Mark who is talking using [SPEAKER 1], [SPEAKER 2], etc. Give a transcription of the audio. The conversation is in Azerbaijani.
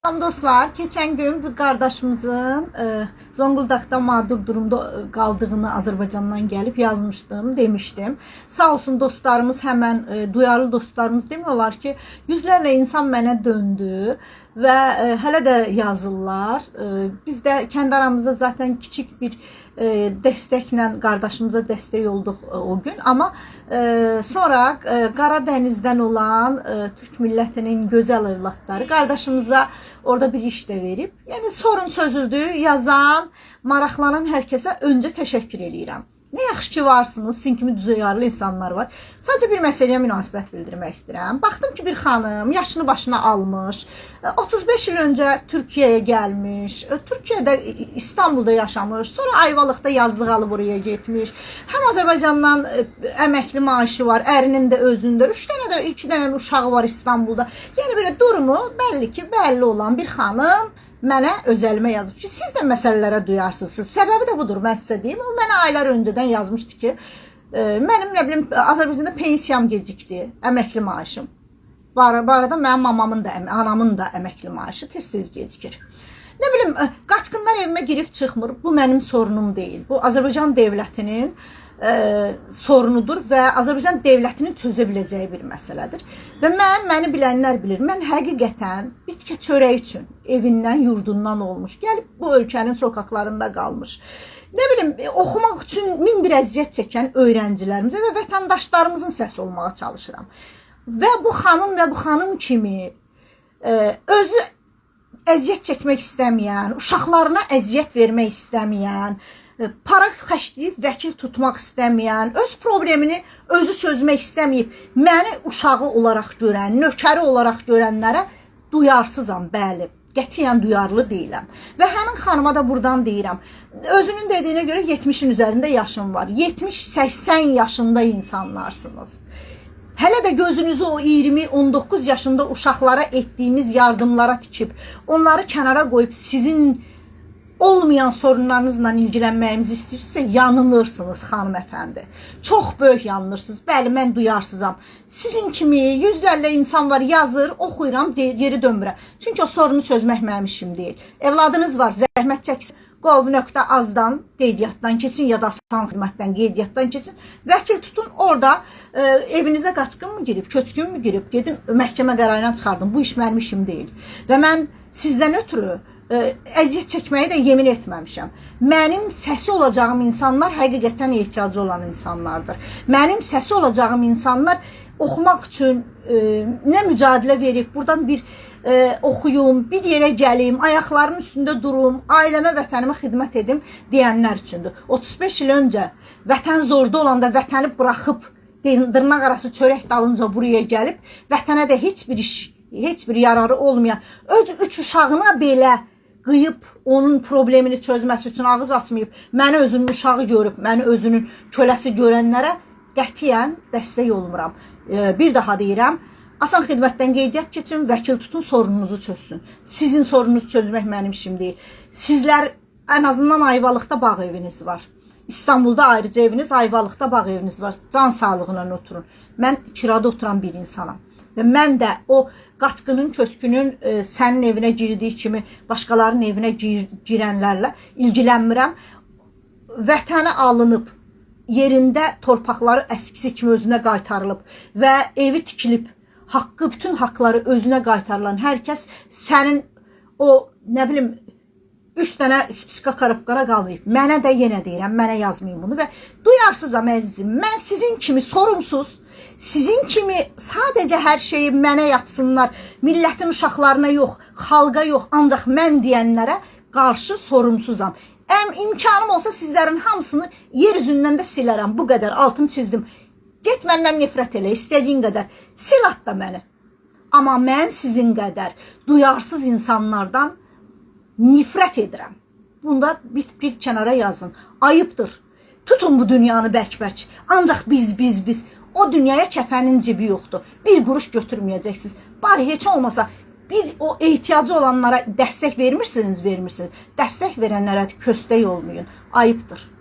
[SPEAKER 1] Salam dostlar, keçən gün bu qardaşımızın Zonguldakda mağdur durumda qaldığını Azərbaycandan gəlib yazmışdım, demişdim. Sağ olsun dostlarımız, həmən duyarlı dostlarımız demiyorlar ki, yüzlərlə insan mənə döndü və hələ də yazırlar. Biz də kəndi aramızda zaten kiçik bir dəstəklə qardaşımıza dəstək olduq o gün. Amma sonra Qaradənizdən olan Türk millətinin gözəl evlatları qardaşımıza orada bir iş də verib. Yəni sorun çözüldü, yazan, maraqlanan hər kəsə öncə təşəkkür edirəm. Ne yaxşı ki varsınız, sizin kimi düzeyarlı insanlar var. Sadəcə bir məsələyə münasibət bildirmək istəyirəm. Baxdım ki, bir xanım yaşını başına almış, 35 il öncə Türkiyəyə gəlmiş, Türkiyədə İstanbulda yaşamış, sonra Ayvalıqda yazlıq alıb oraya getmiş. Həm Azərbaycandan əməkli maaşı var, ərinin də özündə, 2 dənə uşağı var İstanbulda. Yəni belə durumu bəlli olan bir xanım mənə özəlimə yazıb ki, siz də məsələlərə duyarsınız. Səbəbi də budur, mən sizə deyim. O mənə aylar öncədən yazmışdı ki, mənim nə bilim Azərbaycanda pensiyam gecikdi, əməkli maaşım. Bu arada mənim mamamın da, anamın da əməkli maaşı tez-tez gecikir. Nə bilim, qaçqınlar evimə girib çıxmır. Bu mənim sorunum deyil. Bu Azərbaycan dövlətinin sorunudur və Azərbaycan dövlətinin çözə biləcəyi bir məsələdir. Və məni bilənlər bilir. Mən həqiqətən bitkə çörək üçün evindən, yurdundan olmuş, gəlib bu ölkənin sokaqlarında qalmış. Nə bilim, oxumaq üçün min bir əziyyət çəkən öğrencilərimizə və vətəndaşlarımızın səsi olmağa çalışıram. Və bu xanım kimi özü əziyyət çəkmək istəməyən, uşaqlarına əziyyət vermək istəməyən, para xərcləyib vəkil tutmaq istəməyən, öz problemini özü çözmək istəməyib, məni uşağı olaraq görən, nökəri olaraq görənlərə duyarsızam, bəli. Qətiyyən duyarlı deyiləm. Və həmin xanıma da buradan deyirəm. Özünün dediyinə görə 70'in üzərində yaşım var. 70-80 yaşında insanlarsınız. Hələ də gözünüzü o 20-19 yaşında uşaqlara etdiyimiz yardımlara tikib, onları kənara qoyub sizin olmayan sorunlarınızla ilgilənməyimizi istəyirsə, yanılırsınız hanımefendi. Çox böyük yanılırsınız. Bəli, mən duyarsızam. Sizin kimi yüzlərlə insan var, yazır, oxuyuram, geri dönmürəm. Çünki o sorunu çözmək mənim işim deyil. Evladınız var, zəhmət çəksin. gov.azdan qeydiyyatdan keçin ya da asan xidmətdən qeydiyyatdan keçin. Vəkil tutun, orada evinizə qaçqın mı girib, köçkün mü girib, gedin məhkəmə qərarına çıxardın. Bu iş mənim işim deyil. Və mən sizdən ötürü əziyyət çəkməyi də yemin etməmişəm. Mənim səsi olacağım insanlar həqiqətən ehtiyacı olan insanlardır. Mənim səsi olacağım insanlar oxumaq üçün nə mücadilə verib, buradan bir oxuyum, bir yerə gəlim, ayaqlarımın üstündə durum, ailəmə, vətənimə xidmət edim deyənlər üçündür. 35 il öncə vətən zorda olanda vətəni buraxıb dırnaq arası çörək dalınca buraya gəlib, vətənə də heç bir iş, heç bir yararı olmayan, öz 3 uşağına belə qıyıb onun problemini çözməsi üçün ağız açmayıb, məni özünün uşağı görüb, məni özünün köləsi görənlərə qətiyyən dəstək olmuram. Bir daha deyirəm, asan xidmətdən qeydiyyat keçin, vəkil tutun, sorununuzu çözsün. Sizin sorununuzu çözmək mənim işim deyil. Sizlər ən azından Ayvalıqda bağ eviniz var. İstanbulda ayrıca eviniz, Ayvalıqda bağ eviniz var. Can sağlığına oturun. Mən kirada oturan bir insanam. Və mən də o qaçqının, köçkünün sənin evinə girdiyi kimi başqalarının evinə girənlərlə ilgilənmirəm. Vətəni alınıb, yerində torpaqları əskisi kimi özünə qaytarılıb və evi tikilib, bütün haqları özünə qaytarılan hər kəs sənin o, nə bilim, 3 dənə spiska karıbqara qalmayıb. Mənə də yenə deyirəm, mənə yazmayın bunu və duyarsızam əzizim. Mən sizin kimi sorumsuz, sizin kimi sadəcə hər şeyi mənə yapsınlar, millətin uşaqlarına yox, xalqa yox, ancaq mən deyənlərə qarşı sorumsuzam. İmkanım olsa sizlərin hamısını yer üzündən də silərəm. Bu qədər altını çizdim. Get məndən nifrət elə, istədiyin qədər. Sil atda məni. Amma mən sizin qədər duyarsız insanlardan nifrət edirəm. Bunda bir kənara yazın. Ayıbdır. Tutun bu dünyanı bərk-bərk. Ancaq biz. O dünyaya kəfənin cibi yoxdur. Bir quruş götürməyəcəksiniz. Bari heç olmasa bir o ehtiyacı olanlara dəstək vermirsiniz. Dəstək verənlərə köstək olmayın. Ayıbdır.